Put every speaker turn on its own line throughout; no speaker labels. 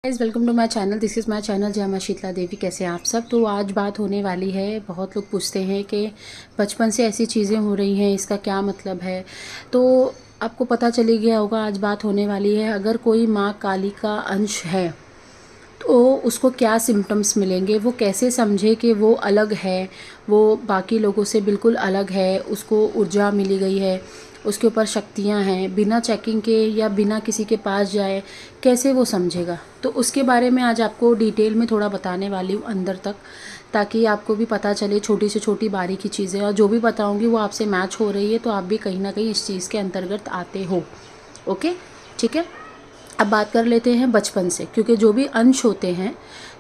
Guys welcome to my channel. This is my channel Jai Maa Sheetla देवी। कैसे हैं आप सब। तो आज बात होने वाली है, बहुत लोग पूछते हैं कि बचपन से ऐसी चीज़ें हो रही हैं, इसका क्या मतलब है। तो आपको पता चली गया होगा, आज बात होने वाली है अगर कोई माँ काली का अंश है तो उसको क्या सिम्टम्स मिलेंगे, वो कैसे समझे कि वो अलग है, वो बाकी लोगों से बिल्कुल अलग है, उसको ऊर्जा मिली गई है, उसके ऊपर शक्तियाँ हैं, बिना चेकिंग के या बिना किसी के पास जाए कैसे वो समझेगा। तो उसके बारे में आज आपको डिटेल में थोड़ा बताने वाली हूँ अंदर तक, ताकि आपको भी पता चले छोटी से छोटी बारीकी चीज़ें, और जो भी बताऊँगी वो आपसे मैच हो रही है तो आप भी कहीं ना कहीं इस चीज़ के अंतर्गत आते हो। ओके, ठीक है। अब बात कर लेते हैं बचपन से, क्योंकि जो भी अंश होते हैं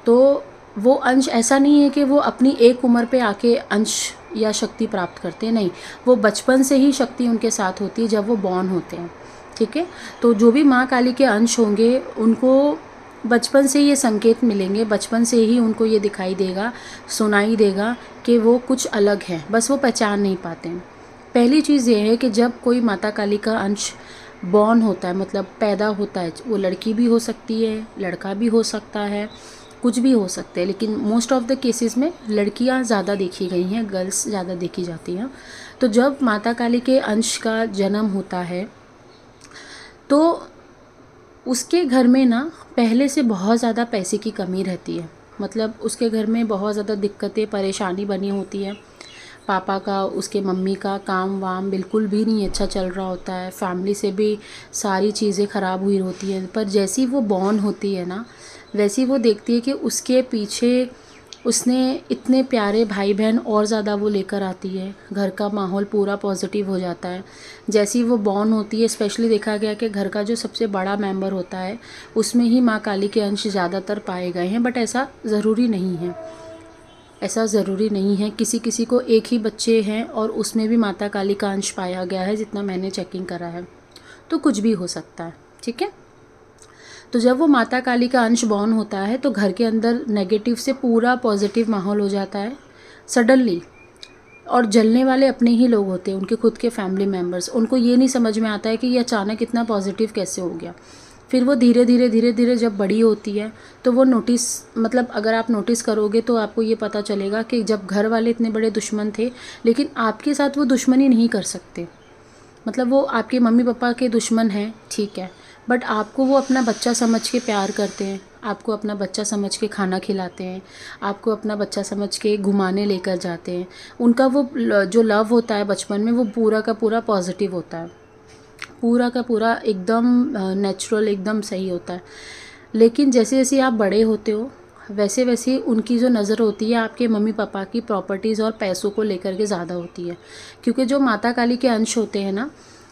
तो वो अंश ऐसा नहीं है कि वो अपनी एक उम्र पे आके अंश या शक्ति प्राप्त करते हैं, नहीं, वो बचपन से ही शक्ति उनके साथ होती है जब वो बॉर्न होते हैं। ठीक है। तो जो भी माँ काली के अंश होंगे उनको बचपन से ये संकेत मिलेंगे, बचपन से ही उनको ये दिखाई देगा, सुनाई देगा कि वो कुछ अलग है, बस वो पहचान नहीं पाते हैं। पहली चीज़ ये है कि जब कोई माता काली का अंश बॉर्न होता है, मतलब पैदा होता है, वो लड़की भी हो सकती है, लड़का भी हो सकता है, कुछ भी हो सकते हैं, लेकिन मोस्ट ऑफ द केसेस में लड़कियां ज़्यादा देखी गई हैं, गर्ल्स ज़्यादा देखी जाती हैं। तो जब माता काली के अंश का जन्म होता है तो उसके घर में ना पहले से बहुत ज़्यादा पैसे की कमी रहती है, मतलब उसके घर में बहुत ज़्यादा दिक्कतें परेशानी बनी होती है। पापा का, उसके मम्मी का काम वाम बिल्कुल भी नहीं अच्छा चल रहा होता है, फैमिली से भी सारी चीज़ें ख़राब हुई होती हैं। पर जैसी वो बॉर्न होती है ना, वैसी वो देखती है कि उसके पीछे उसने इतने प्यारे भाई बहन और ज़्यादा वो लेकर आती है, घर का माहौल पूरा पॉजिटिव हो जाता है। जैसी वो बॉर्न होती है, स्पेशली देखा गया कि घर का जो सबसे बड़ा मेंबर होता है उसमें ही माँ काली के अंश ज़्यादातर पाए गए हैं। बट ऐसा ज़रूरी नहीं है, ऐसा ज़रूरी नहीं है। किसी किसी को एक ही बच्चे हैं और उसमें भी माता काली का अंश पाया गया है, जितना मैंने चेकिंग करा है, तो कुछ भी हो सकता है। ठीक है। तो जब वो माता काली का अंश बॉर्न होता है तो घर के अंदर नेगेटिव से पूरा पॉजिटिव माहौल हो जाता है सडनली। और जलने वाले अपने ही लोग होते हैं, उनके खुद के फैमिली मेम्बर्स। उनको ये नहीं समझ में आता है कि ये अचानक इतना पॉजिटिव कैसे हो गया। फिर वो धीरे धीरे धीरे धीरे जब बड़ी होती है तो वो नोटिस, मतलब अगर आप नोटिस करोगे तो आपको ये पता चलेगा कि जब घर वाले इतने बड़े दुश्मन थे, लेकिन आपके साथ वो दुश्मनी नहीं कर सकते। मतलब वो आपके मम्मी पापा के दुश्मन हैं, ठीक है, बट आपको वो अपना बच्चा समझ के प्यार करते हैं, आपको अपना बच्चा समझ के खाना खिलाते हैं, आपको अपना बच्चा समझ के घुमाने लेकर जाते हैं। उनका वो जो लव होता है बचपन में, वो पूरा का पूरा पॉजिटिव होता है, पूरा का पूरा एकदम नेचुरल, एकदम सही होता है। लेकिन जैसे जैसे आप बड़े होते हो वैसे वैसे उनकी जो नज़र होती है आपके मम्मी पापा की प्रॉपर्टीज़ और पैसों को लेकर के ज़्यादा होती है। क्योंकि जो माता काली के अंश होते हैं ना,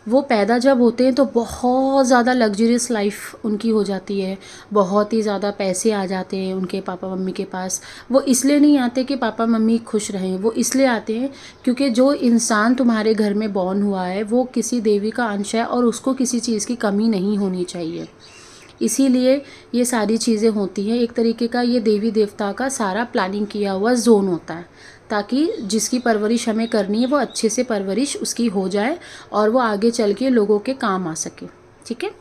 वो पैदा जब होते हैं तो बहुत ज़्यादा लग्जरियस लाइफ उनकी हो जाती है, बहुत ही ज़्यादा पैसे आ जाते हैं उनके पापा मम्मी के पास। वो इसलिए नहीं आते कि पापा मम्मी खुश रहें, वो इसलिए आते हैं क्योंकि जो इंसान तुम्हारे घर में बॉर्न हुआ है वो किसी देवी का अंश है और उसको किसी चीज़ की कमी नहीं होनी चाहिए। इसीलिए ये सारी चीज़ें होती हैं। एक तरीके का ये देवी देवता का सारा प्लानिंग किया हुआ जोन होता है, ताकि जिसकी परवरिश हमें करनी है वो अच्छे से परवरिश उसकी हो जाए और वो आगे चल के लोगों के काम आ सके। ठीक है।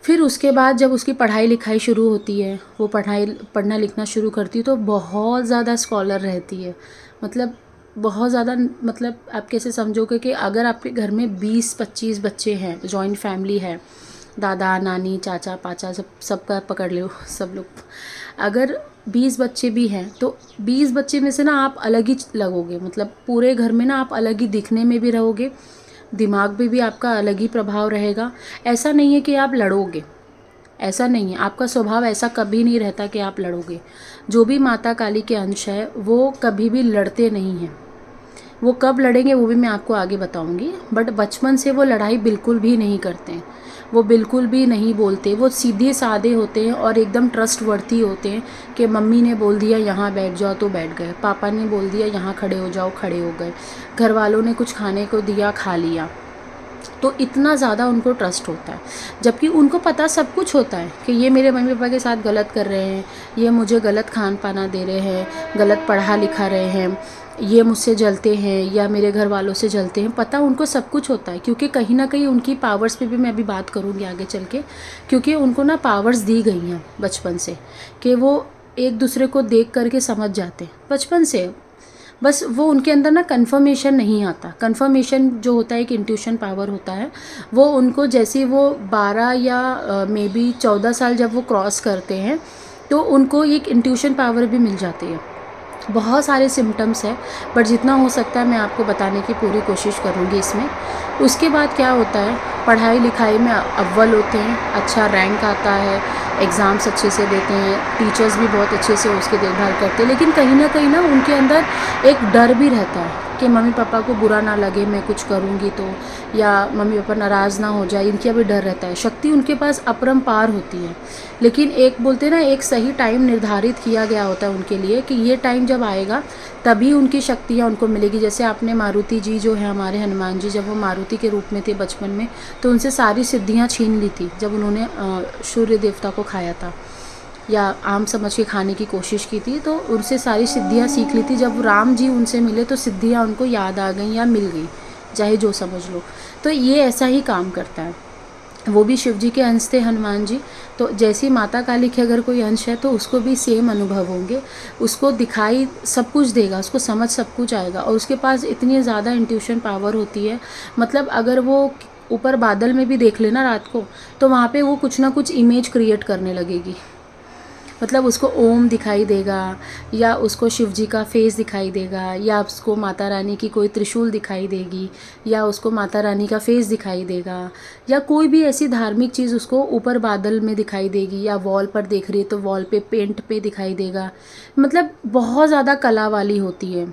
फिर उसके बाद जब उसकी पढ़ाई लिखाई शुरू होती है, वो पढ़ना लिखना शुरू करती है, तो बहुत ज़्यादा स्कॉलर रहती है। मतलब बहुत ज़्यादा, मतलब आप कैसे समझोगे कि अगर आपके घर में 20-25 बच्चे हैं, जॉइंट फैमिली है, दादा नानी चाचा पाचा सबका पकड़ लो, सब लोग, अगर 20 बच्चे भी हैं तो 20 बच्चे में से ना आप अलग ही लगोगे। मतलब पूरे घर में ना आप अलग ही दिखने में भी रहोगे, दिमाग पे भी आपका अलग ही प्रभाव रहेगा। ऐसा नहीं है कि आप लड़ोगे, ऐसा नहीं है, आपका स्वभाव ऐसा कभी नहीं रहता कि आप लड़ोगे। जो भी माता काली के अंश है वो कभी भी लड़ते नहीं हैं। वो कब लड़ेंगे वो भी मैं आपको आगे बताऊंगी, बट बचपन से वो लड़ाई बिल्कुल भी नहीं करते हैं, वो बिल्कुल भी नहीं बोलते। वो सीधे साधे होते हैं और एकदम ट्रस्टवर्थी होते हैं कि मम्मी ने बोल दिया यहाँ बैठ जाओ तो बैठ गए, पापा ने बोल दिया यहाँ खड़े हो जाओ खड़े हो गए, घर वालों ने कुछ खाने को दिया खा लिया। तो इतना ज़्यादा उनको ट्रस्ट होता है, जबकि उनको पता सब कुछ होता है कि ये मेरे मम्मी पापा के साथ गलत कर रहे हैं, ये मुझे गलत खान पाना दे रहे हैं, गलत पढ़ा लिखा रहे हैं, ये मुझसे जलते हैं या मेरे घर वालों से जलते हैं। पता उनको सब कुछ होता है, क्योंकि कहीं ना कहीं उनकी पावर्स पे भी मैं अभी बात करूँगी आगे चल के, क्योंकि उनको ना पावर्स दी गई हैं बचपन से कि वो एक दूसरे को देख करके समझ जाते हैं बचपन से। बस वो उनके अंदर ना कन्फर्मेशन नहीं आता। कन्फर्मेशन जो होता है एक इंट्यूशन पावर होता है, वो उनको जैसे वो 12 या मे बी 14 साल जब वो क्रॉस करते हैं तो उनको एक इंट्यूशन पावर भी मिल जाती है। बहुत सारे सिम्टम्स हैं, बट जितना हो सकता है मैं आपको बताने की पूरी कोशिश करूँगी इसमें। उसके बाद क्या होता है, पढ़ाई लिखाई में अव्वल होते हैं, अच्छा रैंक आता है, एग्ज़ाम्स अच्छे से देते हैं, टीचर्स भी बहुत अच्छे से उसकी देखभाल करते हैं, लेकिन कहीं ना उनके अंदर एक डर भी रहता है कि मम्मी पापा को बुरा ना लगे मैं कुछ करूँगी तो, या मम्मी पापा नाराज़ ना हो जाए, इनका भी डर रहता है। शक्ति उनके पास अपरंपार होती है, लेकिन एक बोलते हैं ना एक सही टाइम निर्धारित किया गया होता है उनके लिए कि ये टाइम जब आएगा तभी उनकी शक्तियाँ उनको मिलेगी। जैसे आपने मारुति जी जो है हमारे हनुमान जी, जब वो मारुति के रूप में थे बचपन में, तो उनसे सारी सिद्धियाँ छीन ली थी जब उन्होंने सूर्य देवता को खाया था या आम समझ के खाने की कोशिश की थी, तो उनसे सारी सिद्धियाँ सीख ली थी। जब राम जी उनसे मिले तो सिद्धियाँ उनको याद आ गई या मिल गई, चाहे जो समझ लो। तो ये ऐसा ही काम करता है। वो भी शिव जी के अंश थे हनुमान जी, तो जैसी माता काली के अगर कोई अंश है तो उसको भी सेम अनुभव होंगे, उसको दिखाई सब कुछ देगा, उसको समझ सब कुछ आएगा, और उसके पास इतनी ज़्यादा इंट्यूशन पावर होती है। मतलब अगर वो ऊपर बादल में भी देख लेना रात को, तो वहाँ पे वो कुछ ना कुछ इमेज क्रिएट करने लगेगी। मतलब उसको ओम दिखाई देगा, या उसको शिव जी का फेस दिखाई देगा, या उसको माता रानी की कोई त्रिशूल दिखाई देगी, या उसको माता रानी का फेस दिखाई देगा, या कोई भी ऐसी धार्मिक चीज़ उसको ऊपर बादल में दिखाई देगी, या वॉल पर देख रही है तो वॉल पे पेंट पे दिखाई देगा। मतलब बहुत ज़्यादा कला वाली होती है।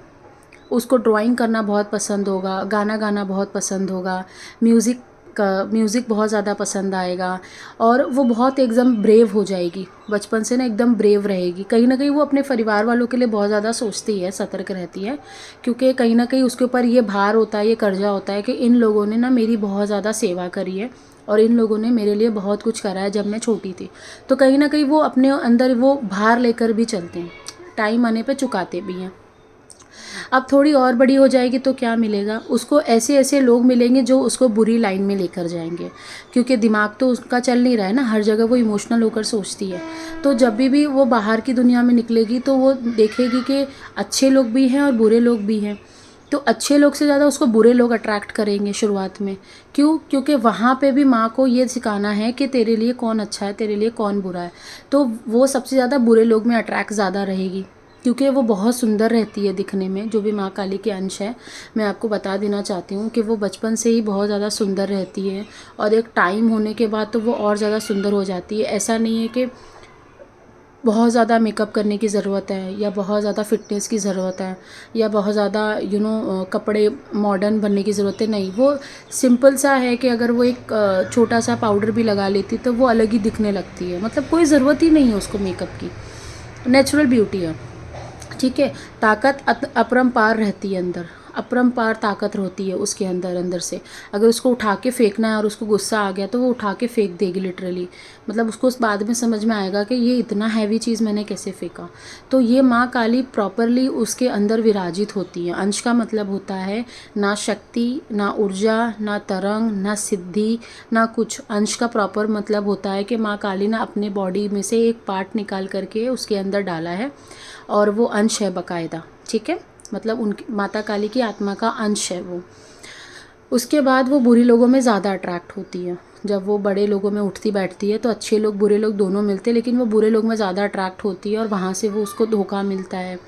उसको ड्राइंग करना बहुत पसंद होगा, गाना गाना बहुत पसंद होगा, म्यूज़िक बहुत ज़्यादा पसंद आएगा, और वो बहुत एकदम ब्रेव हो जाएगी बचपन से ना, एकदम ब्रेव रहेगी। कहीं ना कहीं वो अपने परिवार वालों के लिए बहुत ज़्यादा सोचती है, सतर्क रहती है, क्योंकि कहीं ना कहीं उसके ऊपर ये भार होता है, ये कर्जा होता है कि इन लोगों ने ना मेरी बहुत ज़्यादा सेवा करी है और इन लोगों ने मेरे लिए बहुत कुछ करा है जब मैं छोटी थी। तो कहीं ना कहीं वो अपने अंदर वो भार लेकर भी चलते हैं, टाइम आने पर चुकाते भी हैं। अब थोड़ी और बड़ी हो जाएगी तो क्या मिलेगा उसको, ऐसे ऐसे लोग मिलेंगे जो उसको बुरी लाइन में लेकर जाएंगे, क्योंकि दिमाग तो उसका चल नहीं रहा है ना, हर जगह वो इमोशनल होकर सोचती है। तो जब भी वो बाहर की दुनिया में निकलेगी तो वो देखेगी कि अच्छे लोग भी हैं और बुरे लोग भी हैं। तो अच्छे लोग से ज़्यादा उसको बुरे लोग अट्रैक्ट करेंगे शुरुआत में। क्यों? क्योंकि वहाँ पे भी माँ को ये सिखाना है कि तेरे लिए कौन अच्छा है, तेरे लिए कौन बुरा है। तो वो सबसे ज़्यादा बुरे लोग में अट्रैक्ट ज़्यादा रहेगी, क्योंकि वो बहुत सुंदर रहती है दिखने में। जो भी माँ काली के अंश है, मैं आपको बता देना चाहती हूँ कि वो बचपन से ही बहुत ज़्यादा सुंदर रहती है, और एक टाइम होने के बाद तो वो और ज़्यादा सुंदर हो जाती है। ऐसा नहीं है कि बहुत ज़्यादा मेकअप करने की ज़रूरत है, या बहुत ज़्यादा फिटनेस की ज़रूरत है, या बहुत ज़्यादा कपड़े मॉडर्न बनने की ज़रूरत है। नहीं, वो सिंपल सा है कि अगर वो एक छोटा सा पाउडर भी लगा लेती तो वो अलग ही दिखने लगती है। मतलब कोई ज़रूरत ही नहीं है उसको मेकअप की, नेचुरल ब्यूटी है। ठीक है, ताकत अपरंपार रहती है अंदर, अपरंपार ताकत होती है उसके अंदर। अंदर से अगर उसको उठा के फेंकना है और उसको गुस्सा आ गया तो वो उठा के फेंक देगी लिटरली। मतलब उसको उस बाद में समझ में आएगा कि ये इतना हैवी चीज़ मैंने कैसे फेंका। तो ये माँ काली प्रॉपरली उसके अंदर विराजित होती है। अंश का मतलब होता है ना शक्ति, ना ऊर्जा, ना तरंग, ना सिद्धि, ना कुछ। अंश का प्रॉपर मतलब होता है कि माँ काली ने अपने बॉडी में से एक पार्ट निकाल करके उसके अंदर डाला है, और वो अंश है बकायदा। ठीक है, मतलब उनकी माता काली की आत्मा का अंश है वो। उसके बाद वो बुरी लोगों में ज़्यादा अट्रैक्ट होती है। जब वो बड़े लोगों में उठती बैठती है तो अच्छे लोग बुरे लोग दोनों मिलते हैं, लेकिन वो बुरे लोग में ज़्यादा अट्रैक्ट होती है, और वहाँ से वो उसको धोखा मिलता है,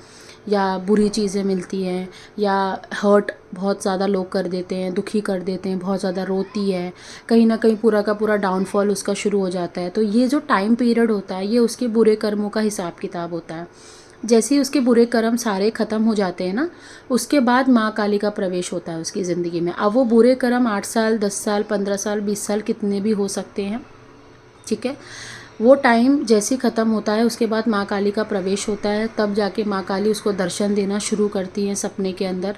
या बुरी चीज़ें मिलती हैं, या हर्ट बहुत ज़्यादा लोग कर देते हैं, दुखी कर देते हैं, बहुत ज़्यादा रोती है, कहीं ना कहीं पूरा का पूरा डाउनफॉल उसका शुरू हो जाता है। तो ये जो टाइम पीरियड होता है, ये उसके बुरे कर्मों का हिसाब किताब होता है। जैसे ही उसके बुरे कर्म सारे ख़त्म हो जाते हैं ना, उसके बाद माँ काली का प्रवेश होता है उसकी ज़िंदगी में। अब वो बुरे कर्म 8 साल, 10 साल, 15 साल, 20 साल, कितने भी हो सकते हैं। ठीक है, वो टाइम जैसे ही ख़त्म होता है उसके बाद माँ काली का प्रवेश होता है, तब जाके माँ काली उसको दर्शन देना शुरू करती हैं सपने के अंदर।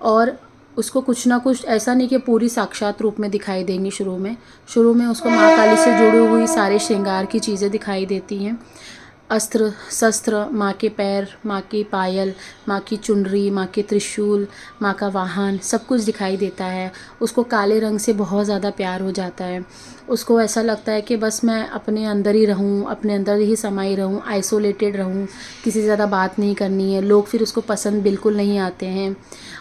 और उसको कुछ ना कुछ, ऐसा नहीं कि पूरी साक्षात रूप में दिखाई देंगी। शुरू में उसको माँ काली से जुड़ी हुई सारे श्रृंगार की चीज़ें दिखाई देती हैं। अस्त्र शस्त्र, माँ के पैर, माँ की पायल, माँ की चुनरी, माँ के त्रिशूल, माँ का वाहन, सब कुछ दिखाई देता है। उसको काले रंग से बहुत ज़्यादा प्यार हो जाता है। उसको ऐसा लगता है कि बस मैं अपने अंदर ही रहूँ, अपने अंदर ही समाई रहूँ, आइसोलेटेड रहूँ, किसी से ज़्यादा बात नहीं करनी है। लोग फिर उसको पसंद बिल्कुल नहीं आते हैं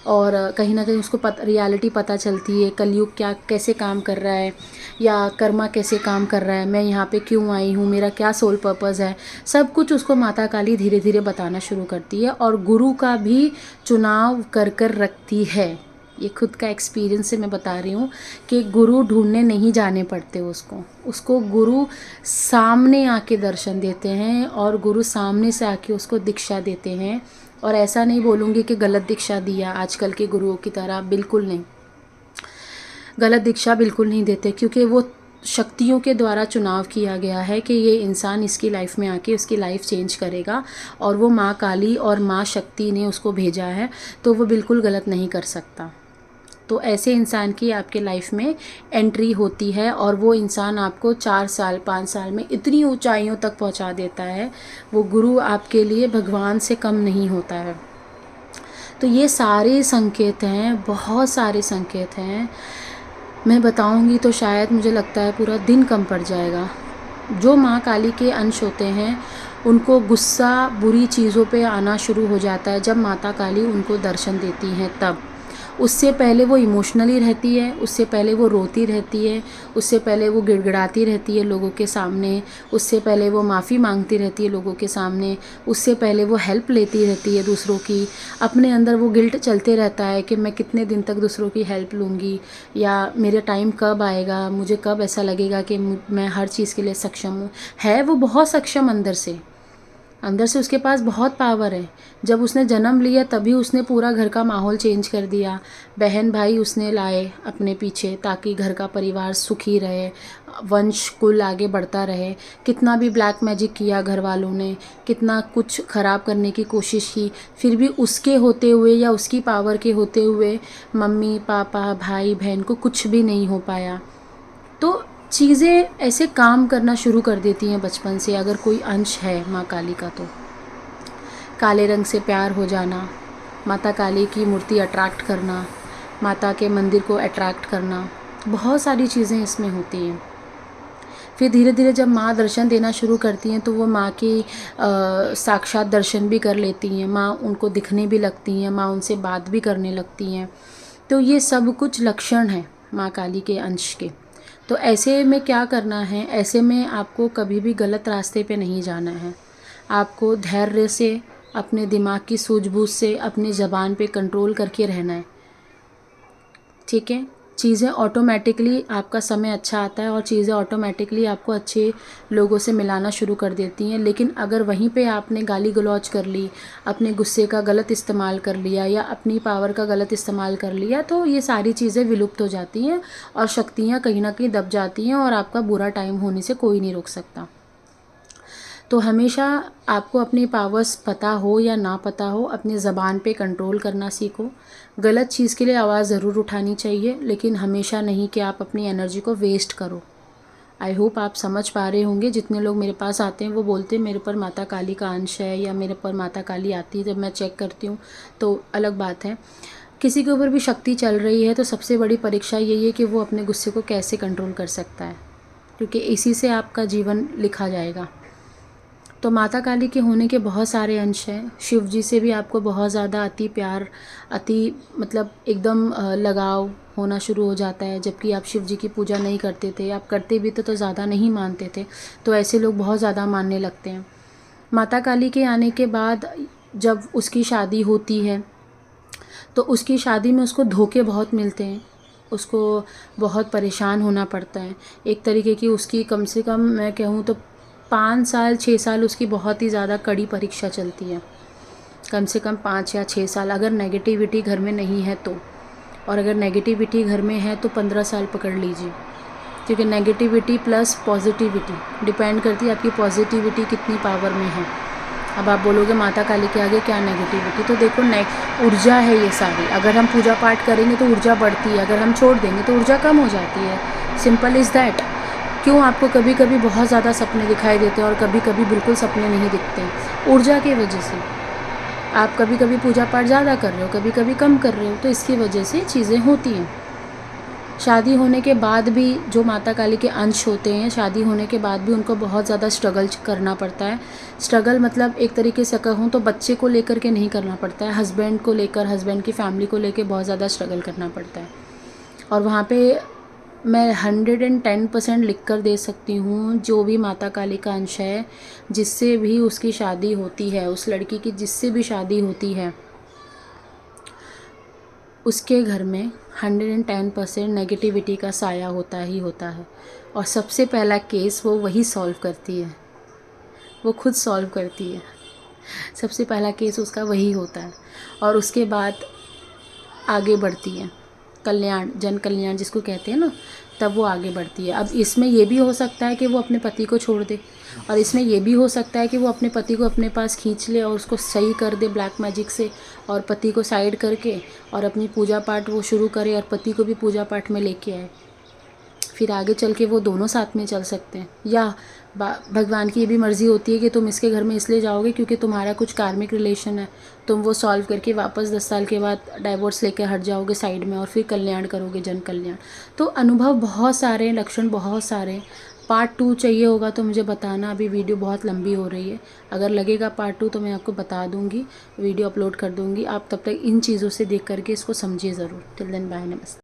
और कहीं ना कहीं उसको रियलिटी पता चलती है, कलयुग क्या कैसे काम कर रहा है या कर्मा कैसे काम कर रहा है, मैं यहाँ पे क्यों आई हूँ, मेरा क्या सोल पर्पज़ है। सब कुछ उसको माता काली धीरे धीरे बताना शुरू करती है और गुरु का भी चुनाव कर रखती है। ये खुद का एक्सपीरियंस से मैं बता रही हूँ कि गुरु ढूंढने नहीं जाने पड़ते उसको गुरु सामने आके दर्शन देते हैं और गुरु सामने से आके उसको दीक्षा देते हैं। और ऐसा नहीं बोलूँगी कि गलत दीक्षा दिया आजकल के गुरुओं की तरह, बिल्कुल नहीं, गलत दीक्षा बिल्कुल नहीं देते, क्योंकि वो शक्तियों के द्वारा चुनाव किया गया है कि ये इंसान इसकी लाइफ में आके उसकी लाइफ चेंज करेगा और वो माँ काली और माँ शक्ति ने उसको भेजा है, तो वो बिल्कुल गलत नहीं कर सकता। तो ऐसे इंसान की आपके लाइफ में एंट्री होती है और वो इंसान आपको 4 साल 5 साल में इतनी ऊंचाइयों तक पहुंचा देता है। वो गुरु आपके लिए भगवान से कम नहीं होता है। तो ये सारे संकेत हैं, बहुत सारे संकेत हैं। मैं बताऊंगी तो शायद मुझे लगता है पूरा दिन कम पड़ जाएगा। जो माँ काली के अंश होते हैं उनको गुस्सा बुरी चीज़ों पे आना शुरू हो जाता है जब माता काली उनको दर्शन देती हैं तब। उससे पहले वो इमोशनली रहती है, उससे पहले वो रोती रहती है, उससे पहले वो गिड़गिड़ाती रहती है लोगों के सामने, उससे पहले वो माफ़ी मांगती रहती है लोगों के सामने, उससे पहले वो हेल्प लेती रहती है दूसरों की। अपने अंदर वो गिल्ट चलते रहता है कि मैं कितने दिन तक दूसरों की हेल्प लूँगी या मेरा टाइम कब आएगा, मुझे कब ऐसा लगेगा कि मैं हर चीज़ के लिए सक्षम हूँ। है वो बहुत सक्षम अंदर से उसके पास बहुत पावर है। जब उसने जन्म लिया तभी उसने पूरा घर का माहौल चेंज कर दिया। बहन भाई उसने लाए अपने पीछे ताकि घर का परिवार सुखी रहे, वंश कुल आगे बढ़ता रहे। कितना भी ब्लैक मैजिक किया घर वालों ने, कितना कुछ ख़राब करने की कोशिश की, फिर भी उसके होते हुए या उसकी पावर के होते हुए मम्मी पापा भाई बहन को कुछ भी नहीं हो पाया। तो चीज़ें ऐसे काम करना शुरू कर देती हैं बचपन से, अगर कोई अंश है माँ काली का। तो काले रंग से प्यार हो जाना, माता काली की मूर्ति अट्रैक्ट करना, माता के मंदिर को अट्रैक्ट करना, बहुत सारी चीज़ें इसमें होती हैं। फिर धीरे धीरे जब माँ दर्शन देना शुरू करती हैं तो वो माँ की साक्षात दर्शन भी कर लेती हैं, माँ उनको दिखने भी लगती हैं, माँ उनसे बात भी करने लगती हैं। तो ये सब कुछ लक्षण हैं माँ काली के अंश के। तो ऐसे में क्या करना है, ऐसे में आपको कभी भी गलत रास्ते पे नहीं जाना है। आपको धैर्य से, अपने दिमाग की सूझबूझ से, अपनी ज़बान पे कंट्रोल करके रहना है, ठीक है। चीज़ें ऑटोमेटिकली, आपका समय अच्छा आता है और चीज़ें ऑटोमेटिकली आपको अच्छे लोगों से मिलाना शुरू कर देती हैं। लेकिन अगर वहीं पे आपने गाली गलौज कर ली, अपने गुस्से का गलत इस्तेमाल कर लिया या अपनी पावर का गलत इस्तेमाल कर लिया, तो ये सारी चीज़ें विलुप्त हो जाती हैं और शक्तियाँ कहीं ना कहीं दब जाती हैं और आपका बुरा टाइम होने से कोई नहीं रोक सकता। तो हमेशा आपको अपनी पावर्स पता हो या ना पता हो, अपनी ज़बान पे कंट्रोल करना सीखो। गलत चीज़ के लिए आवाज़ ज़रूर उठानी चाहिए, लेकिन हमेशा नहीं कि आप अपनी एनर्जी को वेस्ट करो। आई होप आप समझ पा रहे होंगे। जितने लोग मेरे पास आते हैं वो बोलते हैं मेरे पर माता काली का अंश है या मेरे पर माता काली आती है। जब मैं चेक करती हूँ तो अलग बात है। किसी के ऊपर भी शक्ति चल रही है तो सबसे बड़ी परीक्षा यही है कि वो अपने गुस्से को कैसे कंट्रोल कर सकता है, क्योंकि इसी से आपका जीवन लिखा जाएगा। तो माता काली के होने के बहुत सारे अंश हैं। शिव जी से भी आपको बहुत ज़्यादा अति प्यार, अति मतलब एकदम लगाव होना शुरू हो जाता है। जबकि आप शिव जी की पूजा नहीं करते थे, आप करते भी थे तो ज़्यादा नहीं मानते थे, तो ऐसे लोग बहुत ज़्यादा मानने लगते हैं। माता काली के आने के बाद जब उसकी शादी होती है तो उसकी शादी में उसको धोखे बहुत मिलते हैं, उसको बहुत परेशान होना पड़ता है। एक तरीके की उसकी कम से कम मैं कहूँ तो 5 साल 6 साल उसकी बहुत ही ज़्यादा कड़ी परीक्षा चलती है। कम से कम 5 या 6 साल, अगर नेगेटिविटी घर में नहीं है तो। और अगर नेगेटिविटी घर में है तो 15 साल पकड़ लीजिए, क्योंकि नेगेटिविटी प्लस पॉजिटिविटी डिपेंड करती है आपकी पॉजिटिविटी कितनी पावर में है। अब आप बोलोगे माता काली के आगे क्या नेगेटिविटी, तो देखो ऊर्जा है ये सारी। अगर हम पूजा पाठ करेंगे तो ऊर्जा बढ़ती है, अगर हम छोड़ देंगे तो ऊर्जा कम हो जाती है। Simple is that. क्यों आपको कभी कभी बहुत ज़्यादा सपने दिखाई देते हैं और कभी कभी बिल्कुल सपने नहीं दिखते? ऊर्जा की वजह से। आप कभी कभी पूजा पाठ ज़्यादा कर रहे हो, कभी कभी कम कर रहे हो, तो इसकी वजह से चीज़ें होती हैं। शादी होने के बाद भी जो माता काली के अंश होते हैं, शादी होने के बाद भी उनको बहुत ज़्यादा स्ट्रगल करना पड़ता है। स्ट्रगल मतलब एक तरीके से कहूँ तो बच्चे को लेकर के नहीं करना पड़ता है, हस्बैंड को लेकर, हस्बैंड की फैमिली को लेकर बहुत ज़्यादा स्ट्रगल करना पड़ता है। और वहाँ पे मैं 110% लिख कर दे सकती हूँ, जो भी माता काली का अंश है, जिससे भी उसकी शादी होती है, उस लड़की की जिससे भी शादी होती है, उसके घर में 110% नेगेटिविटी का साया होता ही होता है। और सबसे पहला केस वो वही सॉल्व करती है, वो खुद सॉल्व करती है। सबसे पहला केस उसका वही होता है और उसके बाद आगे बढ़ती है। कल्याण, जन कल्याण जिसको कहते हैं ना, तब वो आगे बढ़ती है। अब इसमें ये भी हो सकता है कि वो अपने पति को छोड़ दे, और इसमें ये भी हो सकता है कि वो अपने पति को अपने पास खींच ले और उसको सही कर दे ब्लैक मैजिक से, और पति को साइड करके और अपनी पूजा पाठ वो शुरू करे और पति को भी पूजा पाठ में लेके आए। फिर आगे चल के वो दोनों साथ में चल सकते हैं। या भगवान की ये भी मर्ज़ी होती है कि तुम इसके घर में इसलिए जाओगे क्योंकि तुम्हारा कुछ कार्मिक रिलेशन है, तुम वो सॉल्व करके वापस 10 साल के बाद डाइवोर्स लेकर हट जाओगे साइड में और फिर कल्याण करोगे, जन कल्याण। तो अनुभव बहुत सारे, लक्षण बहुत सारे। पार्ट 2 चाहिए होगा तो मुझे बताना, अभी वीडियो बहुत लंबी हो रही है। अगर लगेगा पार्ट 2 तो मैं आपको बता दूँगी, वीडियो अपलोड कर दूँगी। आप तब तक इन चीज़ों से देख करके इसको समझिए ज़रूर। टिल देन बाय, नमस्ते।